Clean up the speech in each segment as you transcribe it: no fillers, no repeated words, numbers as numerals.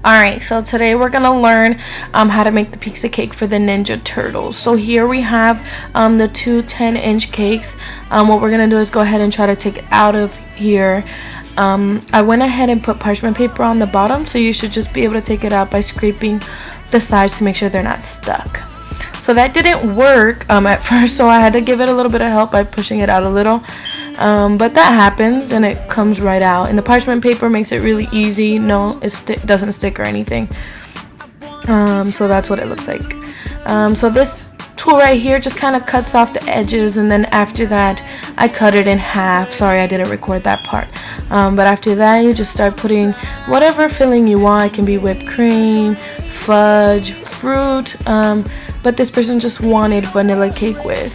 Alright, so today we're gonna learn how to make the pizza cake for the Ninja Turtles. So here we have the two 10-inch cakes. What we're gonna do is go ahead and try to take it out of here. I went ahead and put parchment paper on the bottom, so you should just be able to take it out by scraping the sides to make sure they're not stuck. So that didn't work at first, so I had to give it a little bit of help by pushing it out a little. But that happens and it comes right out, and the parchment paper makes it really easy. No, it doesn't stick or anything. So that's what it looks like. So this tool right here just kind of cuts off the edges, and then after that I cut it in half. Sorry, I didn't record that part. But after that you just start putting whatever filling you want. It can be whipped cream, fudge, fruit, but this person just wanted vanilla cake with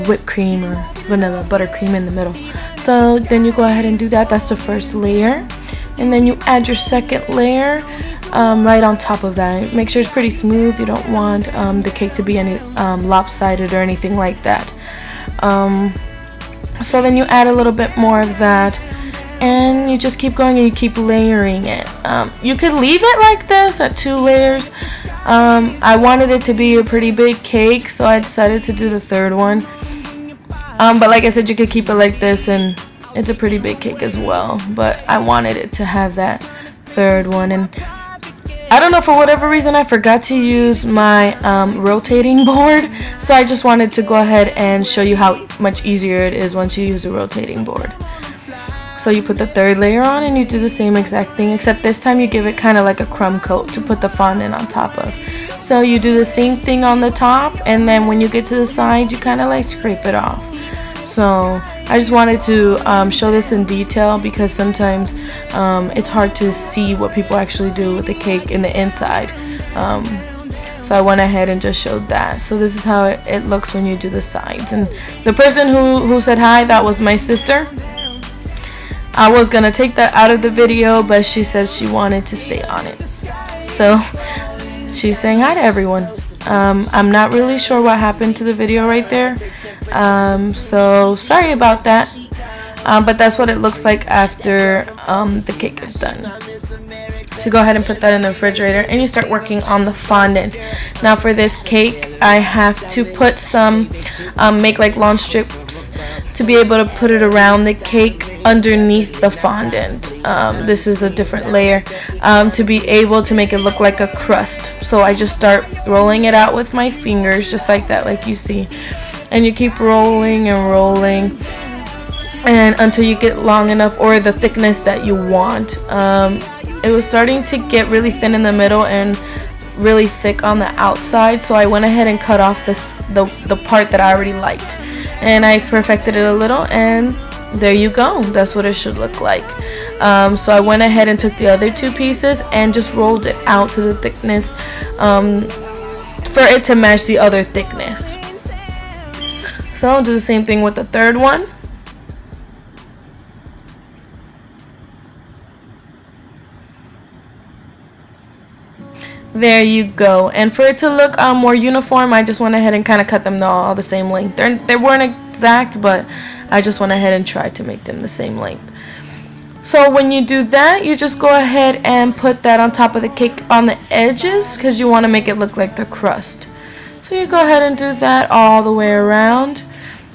whipped cream or vanilla buttercream in the middle. So then you go ahead and do that. That's the first layer, and then you add your second layer right on top of that. Make sure it's pretty smooth. You don't want the cake to be any lopsided or anything like that. So then you add a little bit more of that, and you just keep going and you keep layering it. You could leave it like this at 2 layers. I wanted it to be a pretty big cake, so I decided to do the third one. But like I said, you could keep it like this and it's a pretty big cake as well, but I wanted it to have that third one. And I don't know, for whatever reason I forgot to use my rotating board, so I just wanted to go ahead and show you how much easier it is once you use a rotating board. So you put the third layer on and you do the same exact thing, except this time you give it kind of like a crumb coat to put the fondant on top of. So you do the same thing on the top, and then when you get to the side you kind of like scrape it off. So I just wanted to show this in detail, because sometimes it's hard to see what people actually do with the cake in the inside. So I went ahead and just showed that. So this is how it looks when you do the sides. And the person who said hi, that was my sister. I was gonna take that out of the video, but she said she wanted to stay on it. So she's saying hi to everyone. I'm not really sure what happened to the video right there, so sorry about that. But that's what it looks like after the cake is done. So go ahead and put that in the refrigerator, and you start working on the fondant. Now for this cake, I have to put some make like long strips to be able to put it around the cake underneath the fondant. This is a different layer to be able to make it look like a crust. So I just start rolling it out with my fingers, just like that, like you see, and you keep rolling and rolling, and until you get long enough or the thickness that you want. It was starting to get really thin in the middle and really thick on the outside, so I went ahead and cut off the part that I already liked, and I perfected it a little, and there you go. That's what it should look like. So I went ahead and took the other 2 pieces and just rolled it out to the thickness for it to match the other thickness. So I'll do the same thing with the third one. There you go. And for it to look more uniform, I just went ahead and kind of cut them all the same length. They weren't exact, but I just went ahead and tried to make them the same length. So when you do that, you just go ahead and put that on top of the cake on the edges, because you want to make it look like the crust. So you go ahead and do that all the way around.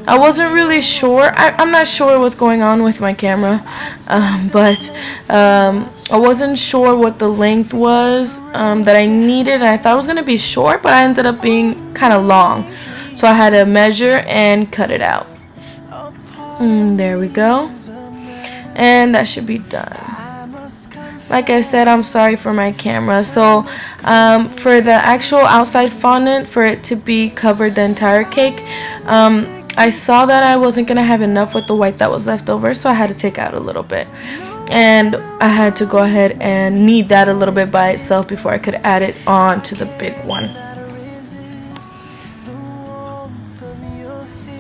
I wasn't really sure. I'm not sure what's going on with my camera, but I wasn't sure what the length was that I needed. I thought it was going to be short, but I ended up being kind of long. So I had to measure and cut it out. There we go. And that should be done. Like I said, I'm sorry for my camera. So for the actual outside fondant, for it to be covered the entire cake, I saw that I wasn't going to have enough with the white that was left over, so I had to take out a little bit. And I had to go ahead and knead that a little bit by itself before I could add it on to the big one.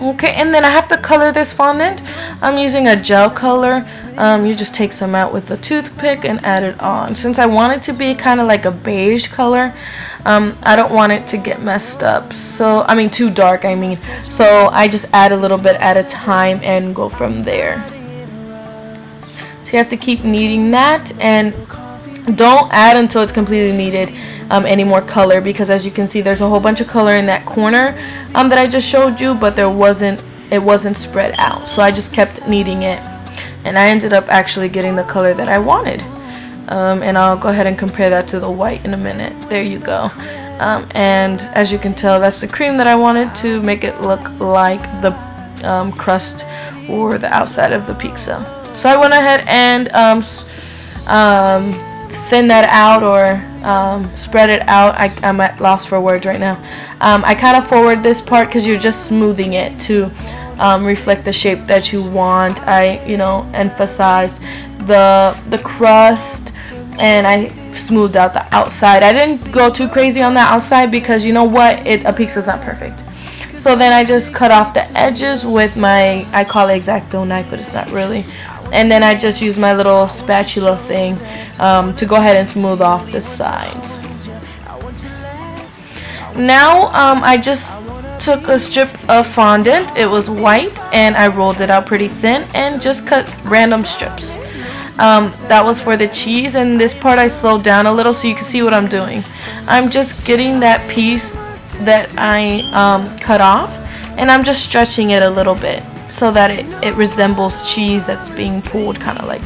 Okay, and then I have to color this fondant. I'm using a gel color. You just take some out with a toothpick and add it on. Since I want it to be kind of like a beige color, I don't want it to get messed up. So, I mean, too dark, I mean. So I just add a little bit at a time and go from there. So you have to keep kneading that, and Don't add until it's completely needed any more color, because as you can see, there's a whole bunch of color in that corner that I just showed you, but it wasn't spread out, so I just kept kneading it, and I ended up actually getting the color that I wanted. And I'll go ahead and compare that to the white in a minute. There you go. And as you can tell, that's the cream that I wanted to make it look like the crust or the outside of the pizza. So I went ahead and thin that out, or spread it out. I'm at loss for words right now. I kind of forward this part because you're just smoothing it to reflect the shape that you want. I emphasized the crust, and I smoothed out the outside. I didn't go too crazy on the outside because you know what, a pizza's not perfect. So then I just cut off the edges with my, I call it X-Acto knife, but it's not really. And then I just use my little spatula thing to go ahead and smooth off the sides. Now I just took a strip of fondant. It was white, and I rolled it out pretty thin and just cut random strips. That was for the cheese, and this part I slowed down a little so you can see what I'm doing. I'm just getting that piece that I cut off, and I'm just stretching it a little bit so that it resembles cheese that's being pulled, kind of like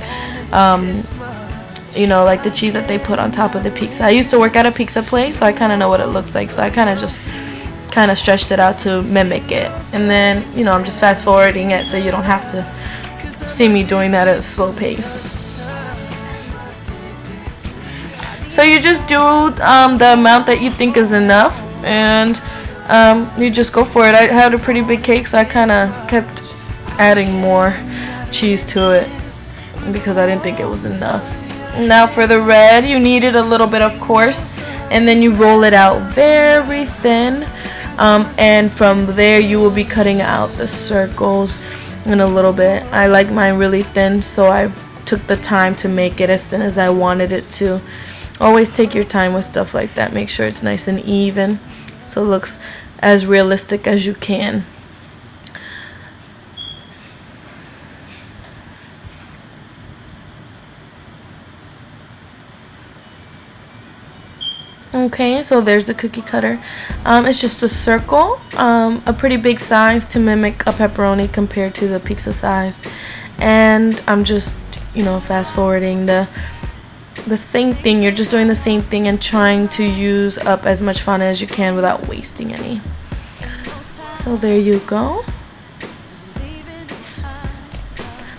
like the cheese that they put on top of the pizza. I used to work at a pizza place, so I kind of know what it looks like, so I kind of stretched it out to mimic it. And then I'm just fast forwarding it so you don't have to see me doing that at a slow pace. So you just do the amount that you think is enough, and you just go for it. I had a pretty big cake, so I kind of kept adding more cheese to it because I didn't think it was enough. Now for the red, you need it a little bit, of course, and then you roll it out very thin, and from there you will be cutting out the circles in a little bit. I like mine really thin, so I took the time to make it as thin as I wanted it to. Always take your time with stuff like that. Make sure it's nice and even so it looks as realistic as you can. Okay, so there's the cookie cutter. It's just a circle, a pretty big size to mimic a pepperoni compared to the pizza size. And I'm just fast forwarding the same thing. You're just doing the same thing and trying to use up as much fondant as you can without wasting any. So there you go.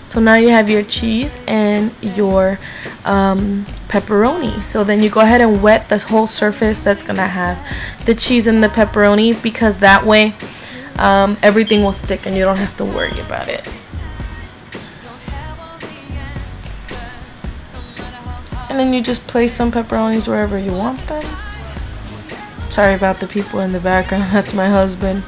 So now you have your cheese and your pepperoni. So then you go ahead and wet the whole surface that's gonna have the cheese and the pepperoni, because that way everything will stick and you don't have to worry about it. And then you just place some pepperonis wherever you want them. Sorry about the people in the background, that's my husband.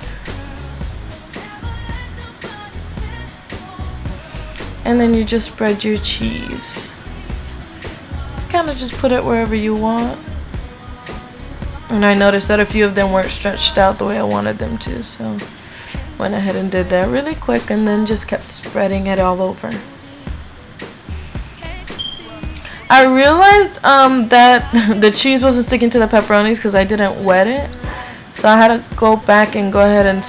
And then you just spread your cheese. Kind of just put it wherever you want. And I noticed that a few of them weren't stretched out the way I wanted them to, so went ahead and did that really quick, and then just kept spreading it all over. I realized that the cheese wasn't sticking to the pepperonis because I didn't wet it. So I had to go back and go ahead and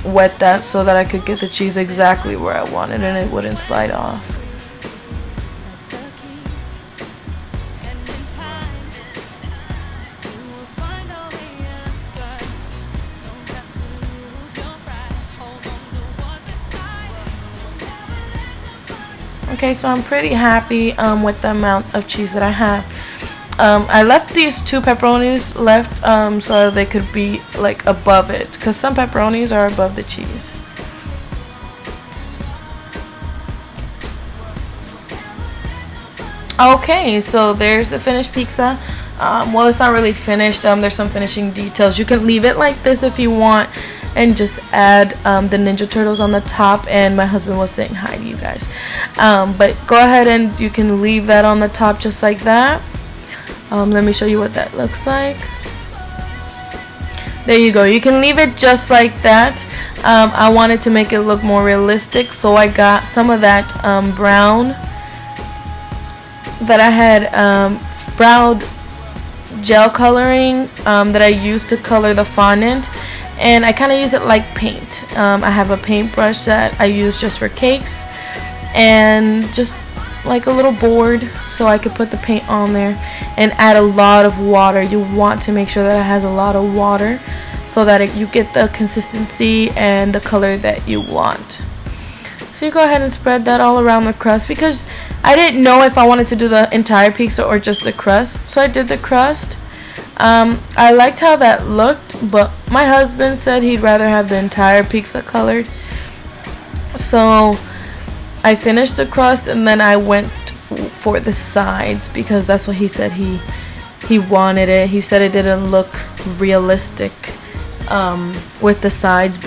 wet that so that I could get the cheese exactly where I wanted and it wouldn't slide off. Okay, so I'm pretty happy with the amount of cheese that I have. I left these two pepperonis left so they could be like above it, because some pepperonis are above the cheese. Okay, so there's the finished pizza. Well, it's not really finished. There's some finishing details. You can leave it like this if you want and just add the Ninja Turtles on the top. And my husband was saying hi to you guys. But go ahead and you can leave that on the top just like that. Let me show you what that looks like. There you go. You can leave it just like that. I wanted to make it look more realistic, so I got some of that brown that I had brown gel coloring that I used to color the fondant, and I kind of use it like paint. I have a paintbrush that I use just for cakes, and just like a little board so I could put the paint on there and add a lot of water. You want to make sure that it has a lot of water so that you get the consistency and the color that you want. So you go ahead and spread that all around the crust, because I didn't know if I wanted to do the entire pizza or just the crust, so I did the crust. I liked how that looked, but my husband said he'd rather have the entire pizza colored. So I finished the crust, and then I went for the sides because that's what he said he wanted it. He said it didn't look realistic with the sides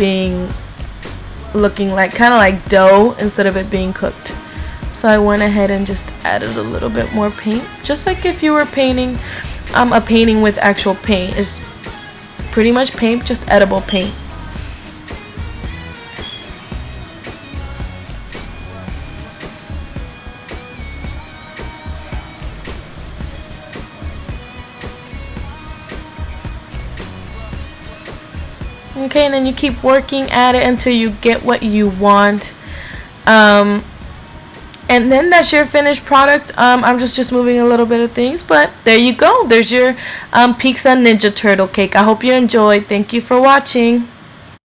looking like kind of like dough instead of it being cooked. So I went ahead and just added a little bit more paint, just like if you were painting a painting with actual paint. It's pretty much paint, just edible paint. Okay, and then you keep working at it until you get what you want. And then that's your finished product. I'm just moving a little bit of things, but there you go. There's your Pizza Ninja Turtle cake. I hope you enjoyed. Thank you for watching.